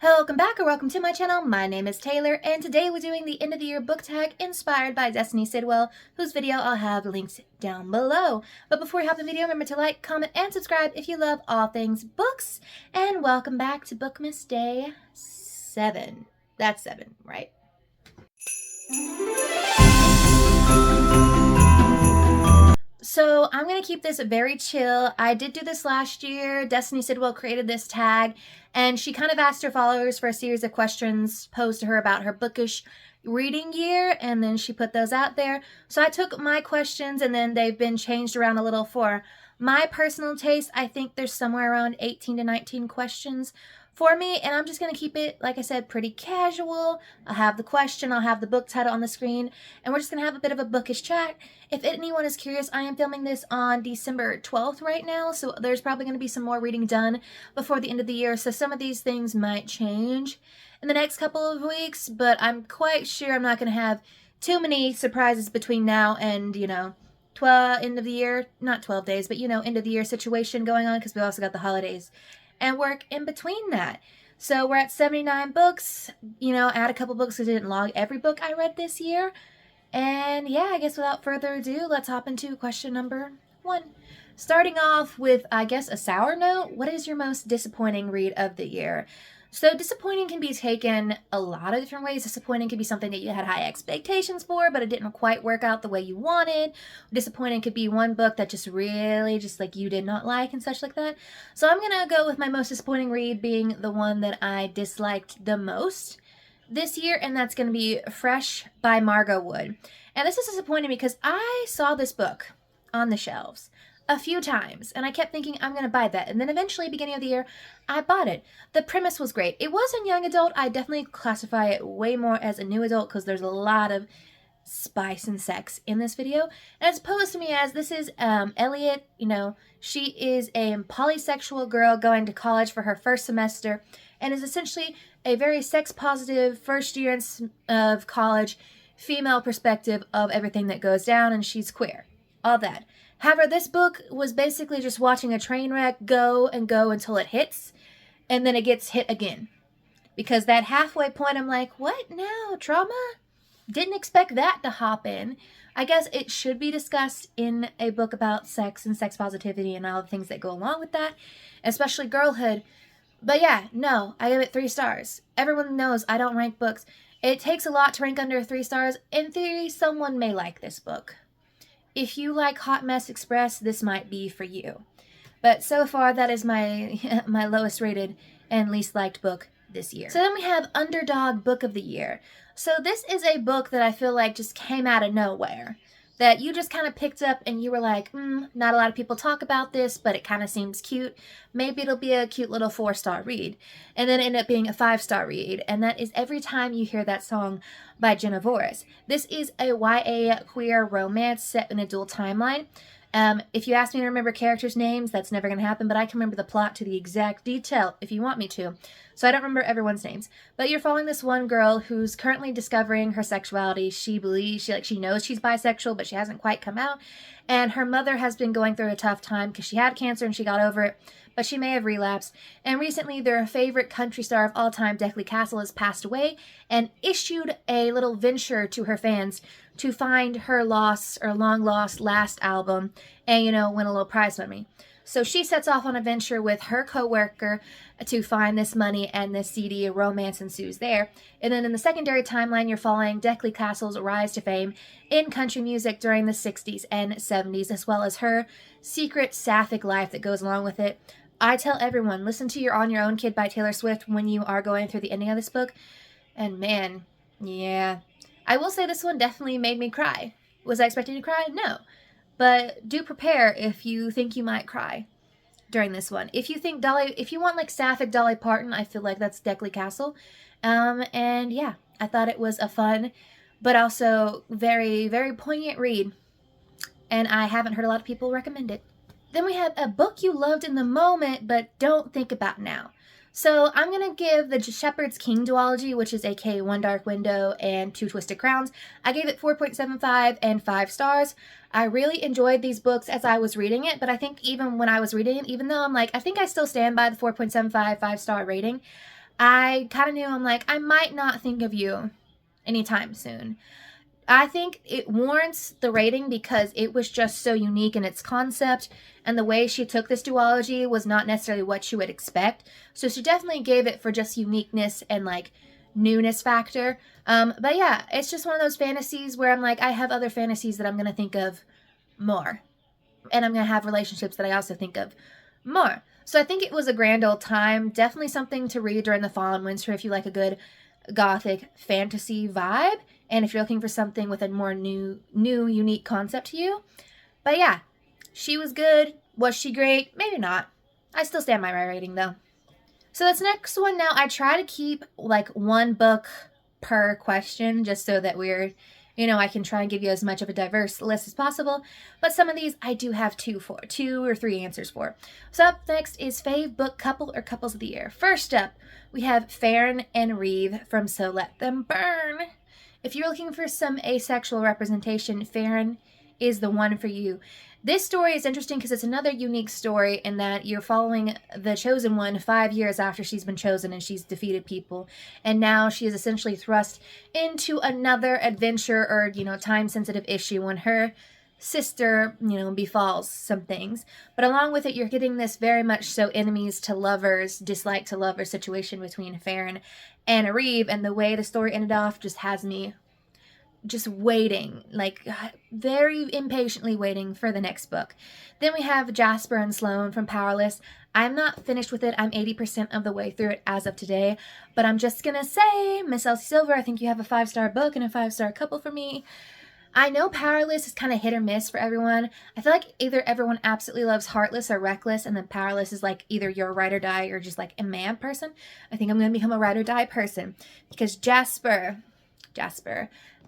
Welcome back or welcome to my channel. My name is Taylor and today we're doing the end of the year book tag inspired by Destiny Sidwell, whose video I'll have linked down below. But before we hop in the video, remember to like, comment, and subscribe if you love all things books. And welcome back to Bookmas Day 7. That's 7, right? So I'm going to keep this very chill. I did do this last year. Destiny Sidwell created this tag, and she kind of asked her followers for a series of questions posed to her about her bookish reading year, and then she put those out there. So I took my questions, and then they've been changed around a little for my personal taste. I think there's somewhere around 18 to 19 questions for me, and I'm just going to keep it, like I said, pretty casual. I'll have the question, I'll have the book title on the screen, and we're just going to have a bit of a bookish chat. If anyone is curious, I am filming this on December 12th right now, so there's probably going to be some more reading done before the end of the year, so some of these things might change in the next couple of weeks, but I'm quite sure I'm not going to have too many surprises between now and, end of the year, not 12 days, but, end of the year situation going on, because we also got the holidays and work in between that. So we're at 79 books, add a couple books. I didn't log every book I read this year. And yeah, I guess without further ado, let's hop into question number 1. Starting off with, I guess, a sour note. What is your most disappointing read of the year? So disappointing can be taken a lot of different ways. Disappointing can be something that you had high expectations for, but it didn't quite work out the way you wanted. Disappointing could be one book that just really you did not like and such like that. So I'm going to go with my most disappointing read being the one that I disliked the most this year, and that's going to be Fresh by Margot Wood. And this is disappointing because I saw this book on the shelves a few times, and I kept thinking I'm going to buy that, and then eventually, beginning of the year, I bought it. The premise was great. It wasn't young adult. I definitely classify it way more as a new adult because there's a lot of spice and sex in this video. And it's posed to me as this is Elliot, she is a polysexual girl going to college for her first semester and is essentially a very sex-positive first year of college, female perspective of everything that goes down, and she's queer. All that. However, this book was basically just watching a train wreck go and go until it hits, and then it gets hit again. Because that halfway point, I'm like, what now? Trauma? Didn't expect that to hop in. I guess it should be discussed in a book about sex and sex positivity and all the things that go along with that, especially girlhood. But yeah, no, I give it 3 stars. Everyone knows I don't rank books. It takes a lot to rank under 3 stars. In theory, someone may like this book. If you like Hot Mess Express, this might be for you. But so far, that is my my lowest rated and least liked book this year. So then we have Underdog Book of the Year. So this is a book that I feel like just came out of nowhere. That you just kind of picked up and you were like, not a lot of people talk about this, but it kind of seems cute. Maybe it'll be a cute little 4-star read. And then end up being a 5-star read. And that is Every Time You Hear That Song by Jenna Voris. This is a YA queer romance set in a dual timeline. If you ask me to remember characters' names, that's never going to happen, but I can remember the plot to the exact detail if you want me to. So I don't remember everyone's names. But you're following this one girl who's currently discovering her sexuality. She believes, she knows she's bisexual, but she hasn't quite come out. And her mother has been going through a tough time because she had cancer and she got over it, but she may have relapsed. And recently, their favorite country star of all time, Declan Castle, has passed away and issued a little venture to her fans to find her lost or long-lost last album and, win a little prize money. So she sets off on a venture with her co-worker to find this money, and this CD, a romance ensues there. And then in the secondary timeline, you're following Declan Castle's rise to fame in country music during the 60s and 70s, as well as her secret sapphic life that goes along with it. I tell everyone, listen to You're On Your Own Kid by Taylor Swift when you are going through the ending of this book. And man, yeah. I will say this one definitely made me cry. Was I expecting to cry? No. But do prepare if you think you might cry during this one. If you think if you want sapphic Dolly Parton, I feel like that's Declan Castle. And yeah, I thought it was a fun, but also very, very poignant read. And I haven't heard a lot of people recommend it. Then we have a book you loved in the moment, but don't think about now. So I'm going to give The Shepherd's King duology, which is aka One Dark Window and Two Twisted Crowns. I gave it 4.75 and 5 stars. I really enjoyed these books as I was reading it, but I think even when I was reading it, even though I'm I think I still stand by the 4.75 5-star rating, I kind of knew, I'm like, I might not think of you anytime soon. I think it warrants the rating because it was just so unique in its concept, and the way she took this duology was not necessarily what you would expect. So she definitely gave it for just uniqueness and like newness factor. But yeah, it's just one of those fantasies where I'm like, I have other fantasies that I'm going to think of more. And I'm going to have relationships that I also think of more. So I think it was a grand old time. Definitely something to read during the fall and winter if you like a good gothic fantasy vibe, and if you're looking for something with a more new unique concept to you. But yeah, she was good. Was she great? Maybe not. I still stand by my rating though. So this next one now, I try to keep like one book per question just so that we're, I can try and give you as much of a diverse list as possible. But some of these I do have two or three answers for. So up next is Fav Book Couple or Couples of the Year. First up, we have Farron and Reeve from So Let Them Burn. If you're looking for some asexual representation, Farron is the one for you. This story is interesting because it's another unique story in that you're following the chosen one 5 years after she's been chosen and she's defeated people. And now she is essentially thrust into another adventure or, time-sensitive issue when her sister, befalls some things. But along with it, you're getting this very much so enemies to lovers, dislike to lovers situation between Farron and Reeve. And the way the story ended off just has me just waiting, like very impatiently waiting for the next book. Then we have Jasper and Sloane from Powerless. I'm not finished with it. I'm 80% of the way through it as of today, but I'm just gonna say, Miss Elsie Silver, I think you have a 5-star book and a 5-star couple for me. I know Powerless is kind of hit or miss for everyone. I feel like either everyone absolutely loves Heartless or Reckless, and then Powerless is like either you're a ride or die or just like a mad person. I think I'm gonna become a ride or die person because Jasper,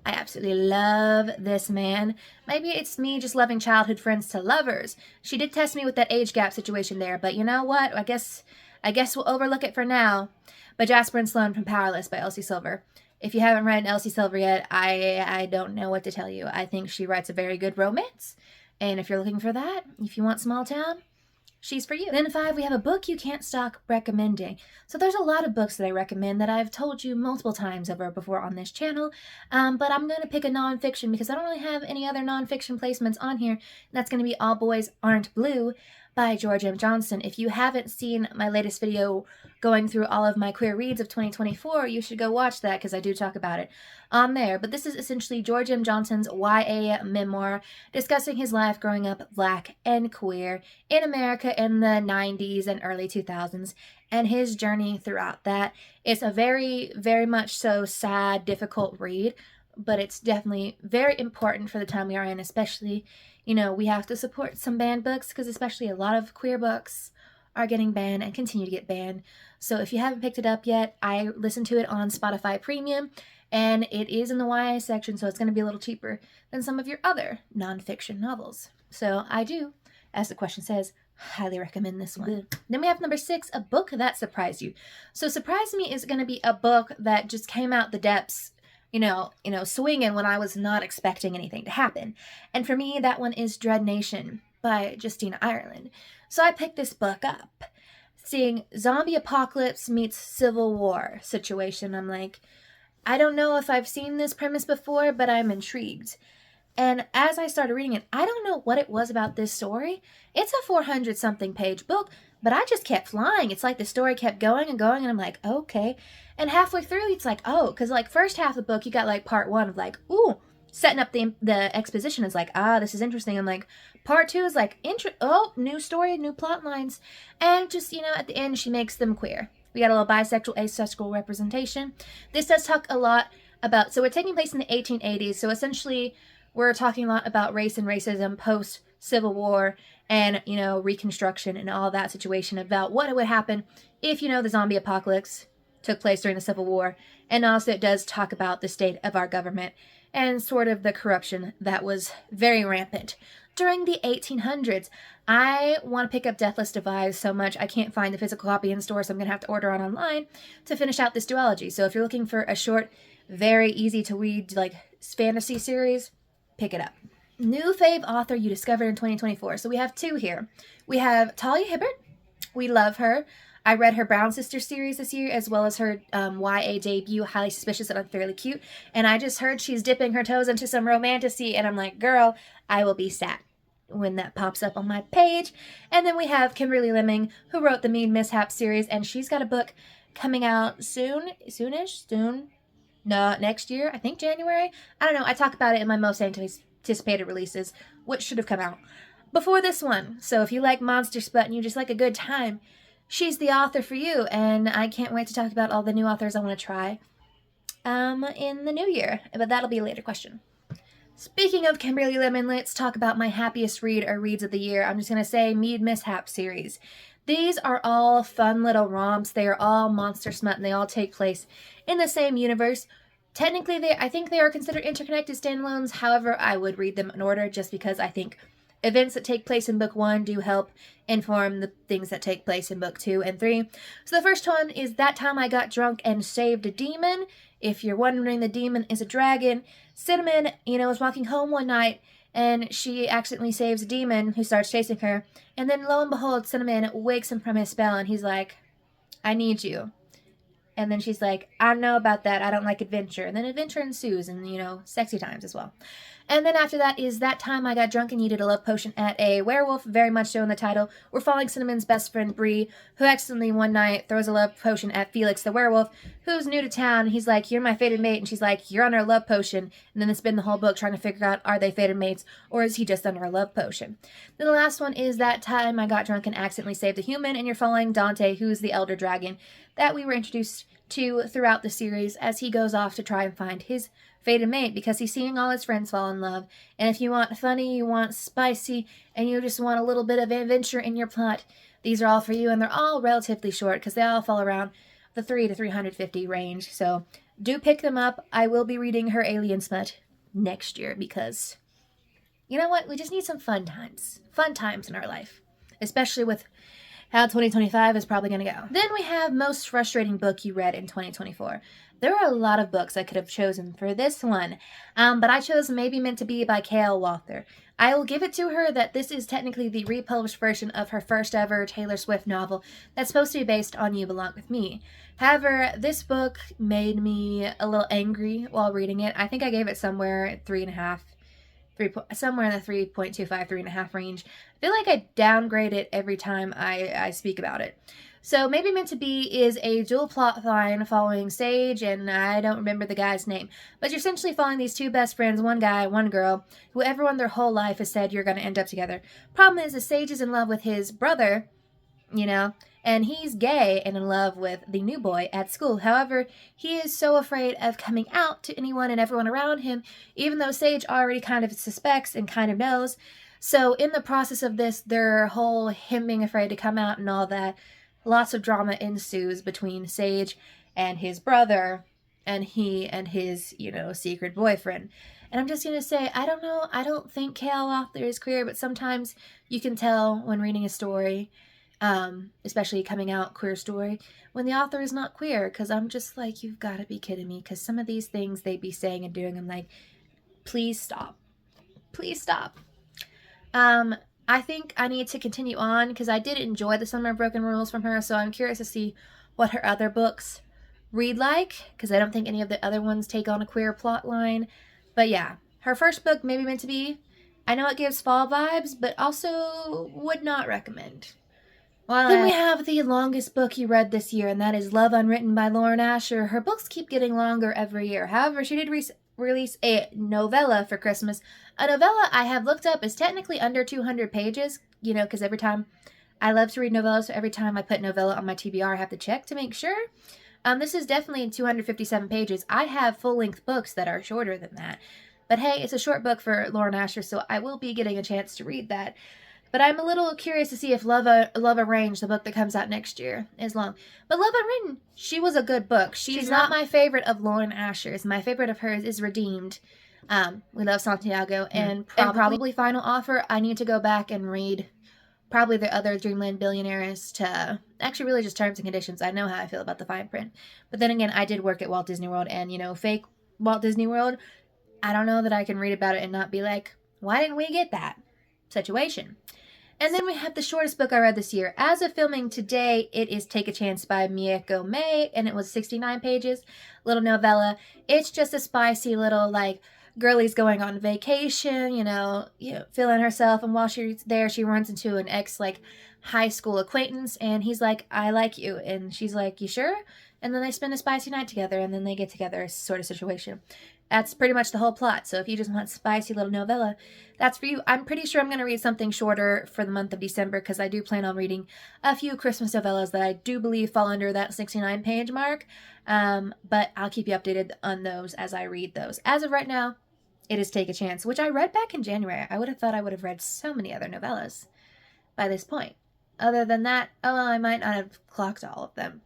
I absolutely love this man. Maybe it's me just loving childhood friends to lovers. She did test me with that age gap situation there, but you know what? I guess we'll overlook it for now. But Jasper and Sloane from Powerless by Elsie Silver. If you haven't read Elsie Silver yet, I don't know what to tell you. I think she writes a very good romance. And if you're looking for that, if you want small town, she's for you. Then 5, we have a book you can't stop recommending. So there's a lot of books that I recommend that I've told you multiple times over before on this channel, but I'm going to pick a nonfiction because I don't really have any other nonfiction placements on here. That's going to be All Boys Aren't Blue by George M. Johnson. If you haven't seen my latest video going through all of my queer reads of 2024, you should go watch that because I do talk about it on there. But this is essentially George M. Johnson's YA memoir discussing his life growing up Black and queer in America in the 90s and early 2000s and his journey throughout that. It's a very, very much so sad, difficult read, but it's definitely very important for the time we are in, especially, we have to support some banned books because especially a lot of queer books are getting banned and continue to get banned. So if you haven't picked it up yet, I listened to it on Spotify Premium, and it is in the YA section, so it's going to be a little cheaper than some of your other nonfiction novels. So I do, as the question says, highly recommend this one. Then we have number 6, a book that surprised you. So Surprise Me is going to be a book that just came out the depths, swinging when I was not expecting anything to happen. And for me, that one is Dread Nation by Justine Ireland. So I picked this book up, seeing zombie apocalypse meets civil war situation. I'm like, I don't know if I've seen this premise before, but I'm intrigued. And as I started reading it, I don't know what it was about this story. It's a 400-something page book, but I just kept flying. It's like the story kept going and going, and I'm like, okay. And halfway through, it's like, oh, because like first half of the book, you got like part 1 of like, ooh, setting up the exposition is like, this is interesting. I'm like, part 2 is like, new story, new plot lines. And just, at the end, she makes them queer. We got a little bisexual, asexual representation. This does talk a lot about, so we're taking place in the 1880s. So essentially, we're talking a lot about race and racism post-Civil War and, Reconstruction and all that situation about what would happen if, the zombie apocalypse took place during the Civil War. And also it does talk about the state of our government and sort of the corruption that was very rampant during the 1800s. I want to pick up Deathless Device so much. I can't find the physical copy in store, so I'm going to have to order it online to finish out this duology. So if you're looking for a short, very easy to read, like, fantasy series, pick it up. New fave author you discovered in 2024. So we have 2 here. We have Talia Hibbert. We love her. I read her Brown Sisters series this year, as well as her YA debut, Highly Suspicious and Unfairly Cute. And I just heard she's dipping her toes into some romantasy, and I'm like, girl, I will be sad when that pops up on my page. And then we have Kimberly Lemming, who wrote the Mean Mishap series, and she's got a book coming out soon. No, next year, I think January. I don't know. I talk about it in my most anticipated releases, which should have come out before this one. So if you like Monster Smut and you just like a good time, she's the author for you. And I can't wait to talk about all the new authors I want to try in the new year. But that'll be a later question. Speaking of Kimberly Lemming, let's talk about my happiest read or reads of the year. I'm just going to say Mean Mishap series. These are all fun little romps. They are all Monster Smut, and they all take place in the same universe. Technically, I think they are considered interconnected standalones. However, I would read them in order just because I think events that take place in book 1 do help inform the things that take place in book 2 and 3. So the first one is That Time I Got Drunk and Saved a Demon. If you're wondering, the demon is a dragon. Cinnamon, was walking home one night, and she accidentally saves a demon who starts chasing her. And then, lo and behold, Cinnamon wakes him from his spell, and he's like, I need you. And then she's like, I don't know about that. I don't like adventure. And then adventure ensues, and, sexy times as well. And then after that is That Time I Got Drunk and Needed a Love Potion at a Werewolf, very much so in the title. We're following Cinnamon's best friend, Bree, who accidentally one night throws a love potion at Felix the werewolf, who's new to town. He's like, you're my fated mate. And she's like, you're on our love potion. And then they spend the whole book trying to figure out, are they fated mates, or is he just under a love potion? Then the last one is That Time I Got Drunk and Accidentally Saved a Human, and you're following Dante, who's the elder dragon that we were introduced to throughout the series as he goes off to try and find his fated mate, because he's seeing all his friends fall in love. And if you want funny, you want spicy, and you just want a little bit of adventure in your plot, these are all for you. And they're all relatively short because they all fall around the 3 to 350 range. So do pick them up. I will be reading her Alien Smut next year because, you know what? We just need some fun times. Fun times in our life. Especially with how 2025 is probably going to go. Then we have Most Frustrating Book You Read in 2024. There were a lot of books I could have chosen for this one, but I chose Maybe Meant to Be by K.L. Walker. I will give it to her that this is technically the republished version of her first ever Taylor Swift novel that's supposed to be based on You Belong With Me. However, this book made me a little angry while reading it. I think I gave it somewhere at 3.5. Somewhere in the 3.25, 3.5 range. I feel like I downgrade it every time I speak about it. So Maybe Meant to Be is a dual plot line following Sage, and I don't remember the guy's name. But you're essentially following these two best friends, one guy, one girl, who everyone their whole life has said you're going to end up together. Problem is Sage is in love with his brother, and he's gay and in love with the new boy at school. However, he is so afraid of coming out to anyone and everyone around him, even though Sage already kind of suspects and kind of knows. So in the process of this, their whole him being afraid to come out and all that, lots of drama ensues between Sage and his brother, and he and his, secret boyfriend. And I'm just going to say, I don't know, I don't think K.L. Walker is queer, but sometimes you can tell when reading a story, especially coming out queer story, when the author is not queer, because I'm just like, you've got to be kidding me, because some of these things they be saying and doing, I'm like, please stop. Please stop. I think I need to continue on because I did enjoy The Summer of Broken Rules from her, so I'm curious to see what her other books read like, because I don't think any of the other ones take on a queer plot line. But yeah, her first book, Maybe Meant to Be, I know it gives fall vibes, but also would not recommend. Well, then we have the longest book you read this year, and that is Love Unwritten by Lauren Asher. Her books keep getting longer every year. However, she did release a novella for Christmas. A novella I have looked up is technically under 200 pages, because every time I love to read novellas, so every time I put novella on my TBR, I have to check to make sure. This is definitely 257 pages. I have full-length books that are shorter than that. But hey, it's a short book for Lauren Asher, so I will be getting a chance to read that. But I'm a little curious to see if Love Arranged, the book that comes out next year, is long. But Love Unwritten, she was a good book. She's not my favorite of Lauren Asher's. My favorite of hers is Redeemed. We Love Santiago. And probably Final Offer. I need to go back and read probably the other Dreamland Billionaires to actually really just terms and conditions. I know how I feel about the fine print. But then again, I did work at Walt Disney World, and, fake Walt Disney World, I don't know that I can read about it and not be like, why didn't we get that situation? And then we have the shortest book I read this year. As of filming today, it is Take a Chance by Mieko May, and it was 69 pages. Little novella. It's just a spicy little, like, girlie's going on vacation, feeling herself, and while she's there, she runs into an ex, like, high school acquaintance, and he's like, I like you, and she's like, you sure? And then they spend a spicy night together, and then they get together, sort of situation. That's pretty much the whole plot. So if you just want spicy little novella, that's for you. I'm pretty sure I'm going to read something shorter for the month of December because I do plan on reading a few Christmas novellas that I do believe fall under that 69-page mark. But I'll keep you updated on those as I read those. As of right now, it is Take a Chance, which I read back in January. I would have thought I would have read so many other novellas by this point. Other than that, I might not have clocked all of them.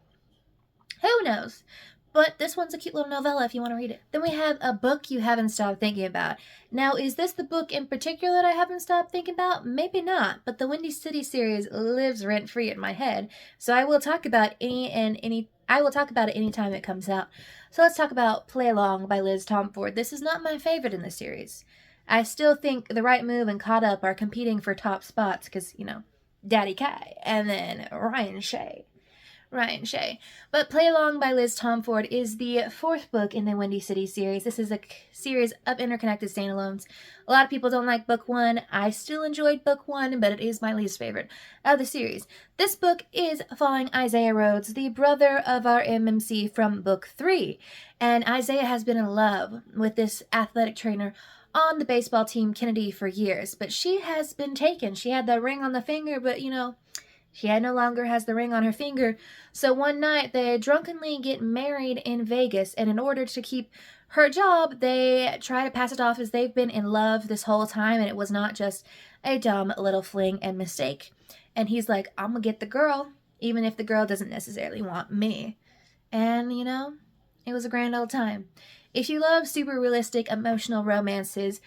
Who knows? But this one's a cute little novella if you want to read it. Then we have A Book You Haven't Stopped Thinking About. Now, is this the book in particular that I haven't stopped thinking about? Maybe not, but the Windy City series lives rent-free in my head, so I will talk about I will talk about it anytime it comes out. So let's talk about Play Along by Liz Tomford. This is not my favorite in the series. I still think The Right Move and Caught Up are competing for top spots because, Daddy Kai and then Ryan Shea. But Play Along by Liz Tomford is the fourth book in the Windy City series. This is a series of interconnected standalones. A lot of people don't like book one. I still enjoyed book one, but it is my least favorite of the series. This book is following Isaiah Rhodes, the brother of our MMC from book 3. And Isaiah has been in love with this athletic trainer on the baseball team, Kennedy, for years. But she has been taken. She had the ring on the finger, but she no longer has the ring on her finger. So one night they drunkenly get married in Vegas, and in order to keep her job, they try to pass it off as they've been in love this whole time, and it was not just a dumb little fling and mistake. And he's like, I'm gonna get the girl, even if the girl doesn't necessarily want me. And, it was a grand old time. If you love super realistic emotional romances,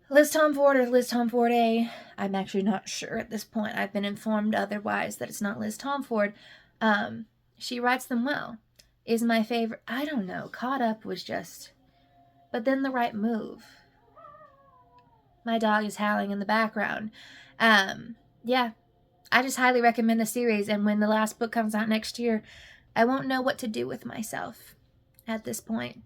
Liz Tomford or Liz Tomford A. I'm actually not sure at this point. I've been informed otherwise that it's not Liz Tomford. She writes them well. Is my favorite. I don't know. Caught Up was just. But then The Right Move. My dog is howling in the background. Yeah. I just highly recommend the series. And when the last book comes out next year, I won't know what to do with myself at this point.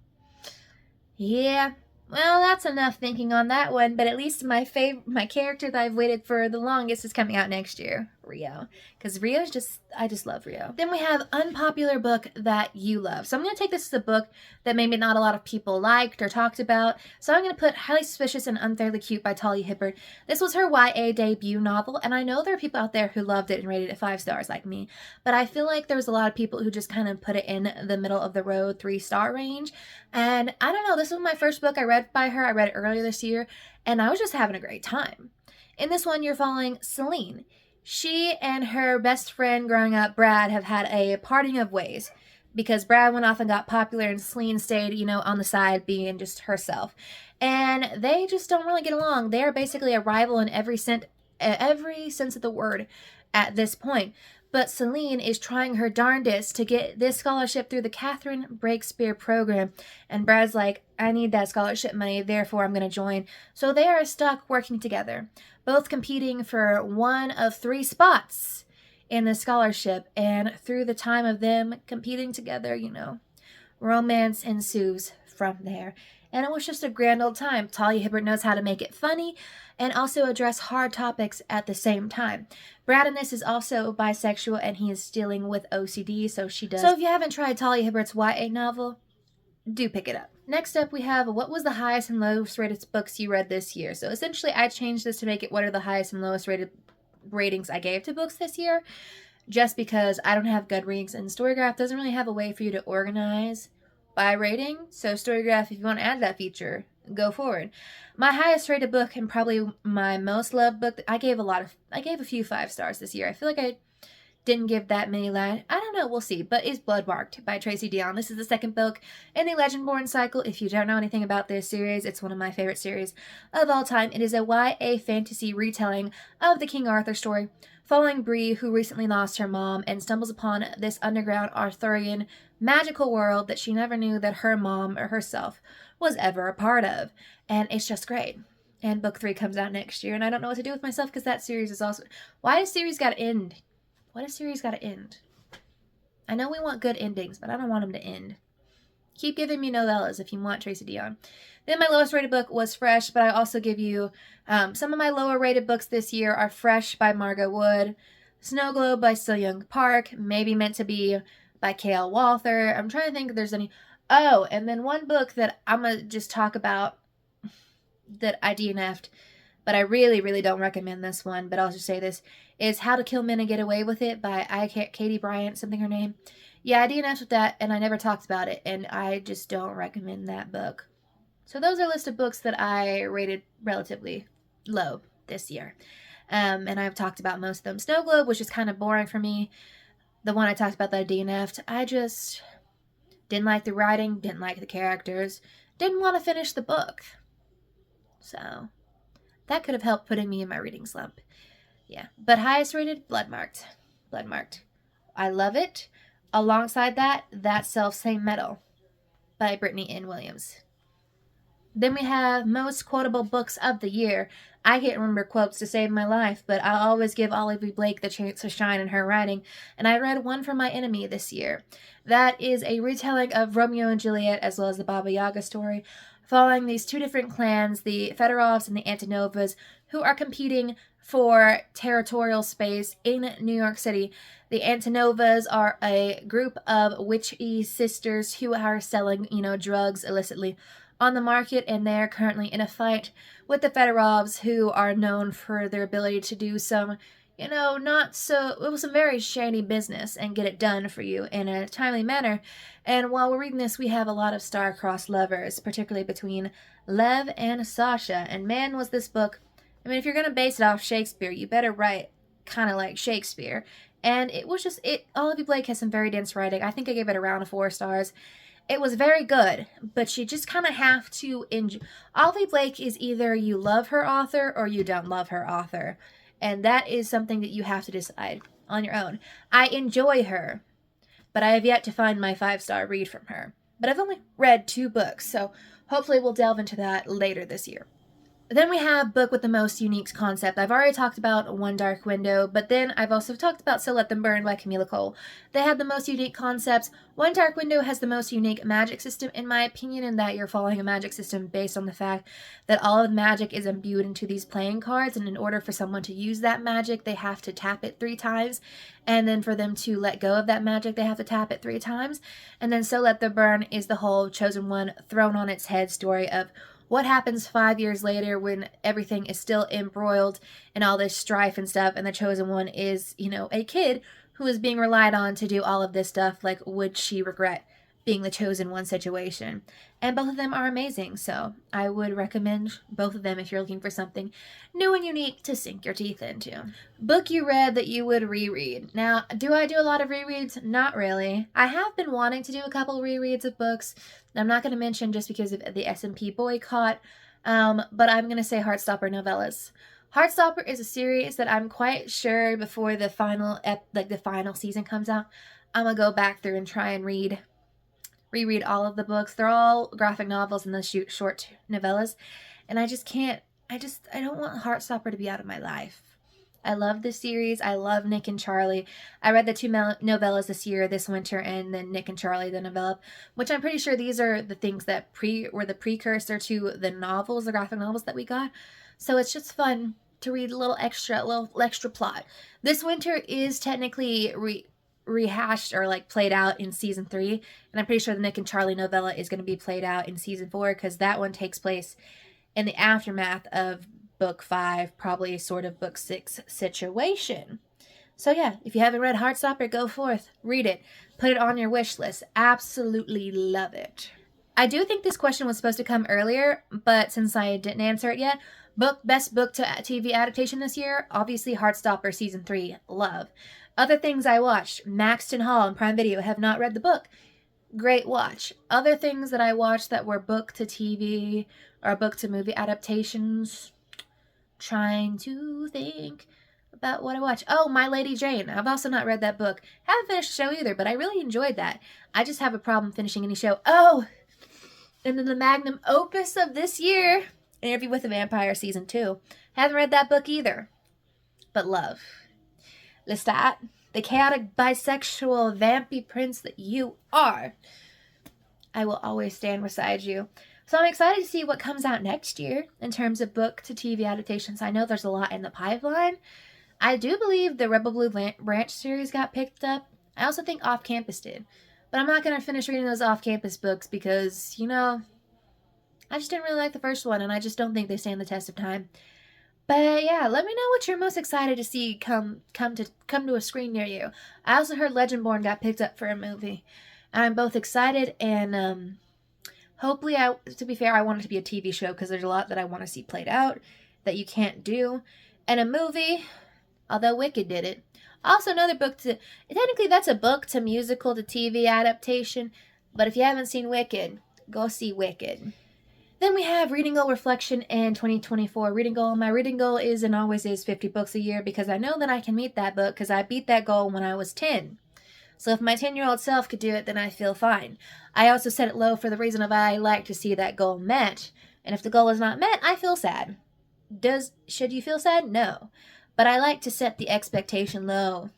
Yeah. Well, that's enough thinking on that one, but at least my character that I've waited for the longest is coming out next year, Rio. Because I just love Rio. Then we have Unpopular Book That You Love. So I'm going to take this as a book that maybe not a lot of people liked or talked about. So I'm going to put Highly Suspicious and Unfairly Cute by Talia Hibbert. This was her YA debut novel, and I know there are people out there who loved it and rated it 5 stars like me, but I feel like there was a lot of people who just kind of put it in the middle of the road 3-star range. And I don't know, this was my first book I read by her. I read it earlier this year, and I was just having a great time. In this one, you're following Celine. She and her best friend growing up, Brad, have had a parting of ways because Brad went off and got popular and Celine stayed, on the side being just herself. And they just don't really get along. They are basically a rival in every sense of the word at this point. But Celine is trying her darndest to get this scholarship through the Catherine Breakspear program. And Brad's like, I need that scholarship money, therefore I'm going to join. So they are stuck working together, both competing for one of 3 spots in the scholarship. And through the time of them competing together, romance ensues from there. And it was just a grand old time. Talia Hibbert knows how to make it funny and also address hard topics at the same time. Brad in this is also bisexual and he is dealing with OCD, so she does. So if you haven't tried Talia Hibbert's YA novel, do pick it up. Next up, we have what was the highest and lowest rated books you read this year. So essentially, I changed this to make it what are the highest and lowest rated ratings I gave to books this year, just because I don't have Goodreads and StoryGraph doesn't really have a way for you to organize by rating. So StoryGraph, if you want to add that feature, go forward. My highest rated book and probably my most loved book, I gave a few 5 stars this year. I feel like I didn't give that many I don't know, we'll see, but is Bloodmarked by Tracy Deonn. This is the second book in the Legendborn cycle. If you don't know anything about this series, it's one of my favorite series of all time. It is a YA fantasy retelling of the King Arthur story, following Bree, who recently lost her mom and stumbles upon this underground Arthurian magical world that she never knew that her mom or herself was ever a part of. And it's just great. And book 3 comes out next year, and I don't know what to do with myself because that series is also... Why does series gotta end? Why does series gotta end? I know we want good endings, but I don't want them to end. Keep giving me novellas if you want Tracy Dion. Then my lowest rated book was Fresh, but I also give you some of my lower rated books this year are Fresh by Margot Wood, Snow Globe by Still Young Park, Maybe Meant to Be by K.L. Walther. I'm trying to think if there's any... Oh, and then one book that I'm going to just talk about that I DNF'd, but I really, really don't recommend this one, but I'll just say this, is How to Kill Men and Get Away with It by Katie Bryant, something her name. Yeah, I DNF'd with that, and I never talked about it, and I just don't recommend that book. So those are a list of books that I rated relatively low this year. And I've talked about most of them. Snow Globe was just kind of boring for me. The one I talked about that I DNF'd, I just didn't like the writing, didn't like the characters, didn't want to finish the book. So that could have helped putting me in my reading slump. Yeah, but highest rated, Bloodmarked. Bloodmarked. I love it. Alongside that, That Self-Same Metal by Brittany N. Williams. Then we have most quotable books of the year. I can't remember quotes to save my life, but I always give Olivia Blake the chance to shine in her writing, and I read One for My Enemy this year. That is a retelling of Romeo and Juliet as well as the Baba Yaga story, following these two different clans, the Fedorovs and the Antonovas, who are competing for territorial space in New York City. The Antonovas are a group of witchy sisters who are selling, drugs illicitly on the market, and they're currently in a fight with the Fedorovs, who are known for their ability to do some, some very shady business and get it done for you in a timely manner. And while we're reading this, we have a lot of star-crossed lovers, particularly between Lev and Sasha. And man, was this book... I mean, if you're going to base it off Shakespeare, you better write kind of like Shakespeare. And it was just... Olivia Blake has some very dense writing. I think I gave it around 4 stars. It was very good, but you just kind of have to enjoy... Olivia Blake is either you love her author or you don't love her author. And that is something that you have to decide on your own. I enjoy her, but I have yet to find my 5-star read from her. But I've only read 2 books, so hopefully we'll delve into that later this year. Then we have book with the most unique concept. I've already talked about One Dark Window, but then I've also talked about So Let Them Burn by Camila Cole. They have the most unique concepts. One Dark Window has the most unique magic system, in my opinion, in that you're following a magic system based on the fact that all of the magic is imbued into these playing cards, and in order for someone to use that magic, they have to tap it 3 times, and then for them to let go of that magic, they have to tap it 3 times. And then So Let Them Burn is the whole chosen one thrown on its head story of what happens 5 years later when everything is still embroiled in all this strife and stuff, and the chosen one is, a kid who is being relied on to do all of this stuff. Like, would she regret being the chosen one situation? And both of them are amazing, so I would recommend both of them if you're looking for something new and unique to sink your teeth into. Book you read that you would reread. Now, do I do a lot of rereads? Not really. I have been wanting to do a couple rereads of books. I'm not going to mention just because of the S&P boycott, but I'm going to say Heartstopper novellas. Heartstopper is a series that I'm quite sure before the final season comes out, I'm going to go back through and try and reread all of the books. They're all graphic novels and the short novellas, and I don't want Heartstopper to be out of my life. I love this series. I love Nick and Charlie. I read the 2 novellas this winter, and then Nick and Charlie, the novella, which I'm pretty sure these are the things that were the precursor to the novels, the graphic novels that we got. So it's just fun to read a little extra plot. This winter is technically rehashed or played out in season 3, and I'm pretty sure the Nick and Charlie novella is going to be played out in season 4, because that one takes place in the aftermath of book 5, probably sort of book 6 situation. So yeah, if you haven't read Heartstopper, go forth, read it, put it on your wish list. Absolutely love it. I do think this question was supposed to come earlier, but since I didn't answer it yet, best book to TV adaptation this year, obviously Heartstopper season 3, love. Other things I watched, Maxton Hall on Prime Video, have not read the book. Great watch. Other things that I watched that were book to TV or book to movie adaptations, trying to think about what I watched. Oh, My Lady Jane. I've also not read that book. Haven't finished the show either, but I really enjoyed that. I just have a problem finishing any show. Oh, and then the magnum opus of this year, Interview with a Vampire Season 2. Haven't read that book either, but love. Lestat, the chaotic bisexual vampy prince that you are, I will always stand beside you. So I'm excited to see what comes out next year in terms of book to TV adaptations. I know there's a lot in the pipeline. I do believe the Rebel Blue Branch series got picked up. I also think Off Campus did. But I'm not going to finish reading those Off Campus books because, I just didn't really like the first one, and I just don't think they stand the test of time. But yeah, let me know what you're most excited to see come to a screen near you. I also heard Legendborn got picked up for a movie. And I'm both excited and hopefully, to be fair, I want it to be a TV show because there's a lot that I want to see played out that you can't do. And a movie, although Wicked did it. Also another book technically that's a book to musical to TV adaptation. But if you haven't seen Wicked, go see Wicked. Then we have Reading Goal Reflection in 2024. Reading goal. My reading goal is and always is 50 books a year because I know that I can meet that book because I beat that goal when I was 10. So if my 10-year-old self could do it, then I feel fine. I also set it low for the reason of I like to see that goal met. And if the goal is not met, I feel sad. Should you feel sad? No. But I like to set the expectation low,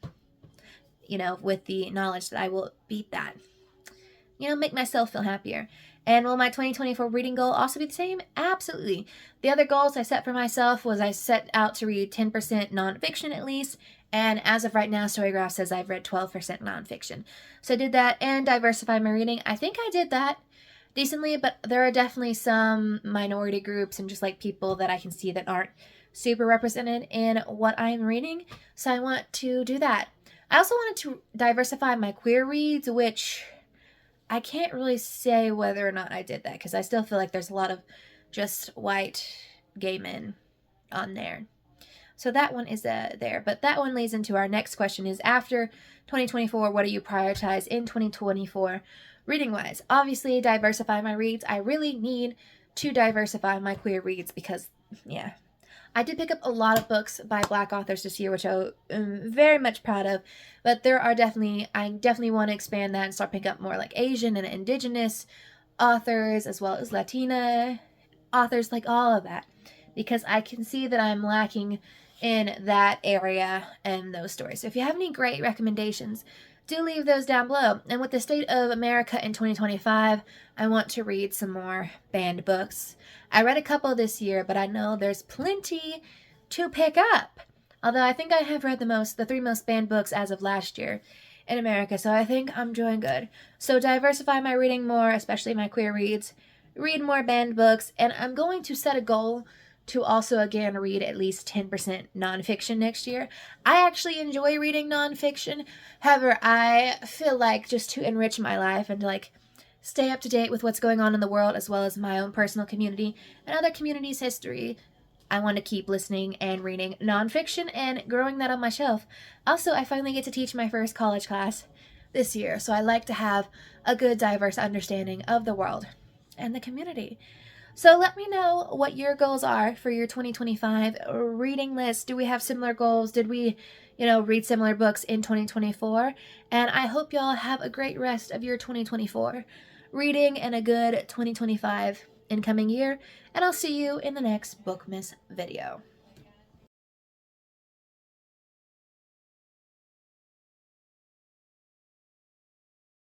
with the knowledge that I will beat that. Make myself feel happier. And will my 2024 reading goal also be the same? Absolutely. The other goals I set for myself was I set out to read 10% nonfiction at least. And as of right now, StoryGraph says I've read 12% nonfiction. So I did that and diversified my reading. I think I did that decently, but there are definitely some minority groups and just like people that I can see that aren't super represented in what I'm reading. So I want to do that. I also wanted to diversify my queer reads, which I can't really say whether or not I did that because I still feel like there's a lot of just white gay men on there. So that one is there. But that one leads into our next question is after 2024, what do you prioritize in 2024 reading-wise? Obviously, diversify my reads. I really need to diversify my queer reads because, I did pick up a lot of books by Black authors this year, which I am very much proud of. But I definitely want to expand that and start picking up more like Asian and Indigenous authors as well as Latina authors, like all of that. Because I can see that I'm lacking in that area and those stories. So if you have any great recommendations, do leave those down below. And with the state of America in 2025, I want to read some more banned books. I read a couple this year, but I know there's plenty to pick up. Although I think I have read the 3 most banned books as of last year in America, so I think I'm doing good. So diversify my reading more, especially my queer reads. Read more banned books, and I'm going to set a goal to also, again, read at least 10% nonfiction next year. I actually enjoy reading nonfiction. However, I feel like just to enrich my life and to stay up to date with what's going on in the world as well as my own personal community and other communities' history, I want to keep listening and reading nonfiction and growing that on my shelf. Also, I finally get to teach my first college class this year, so I like to have a good, diverse understanding of the world and the community. So let me know what your goals are for your 2025 reading list. Do we have similar goals? Did we, read similar books in 2024? And I hope y'all have a great rest of your 2024 reading and a good 2025 incoming year. And I'll see you in the next Bookmas video.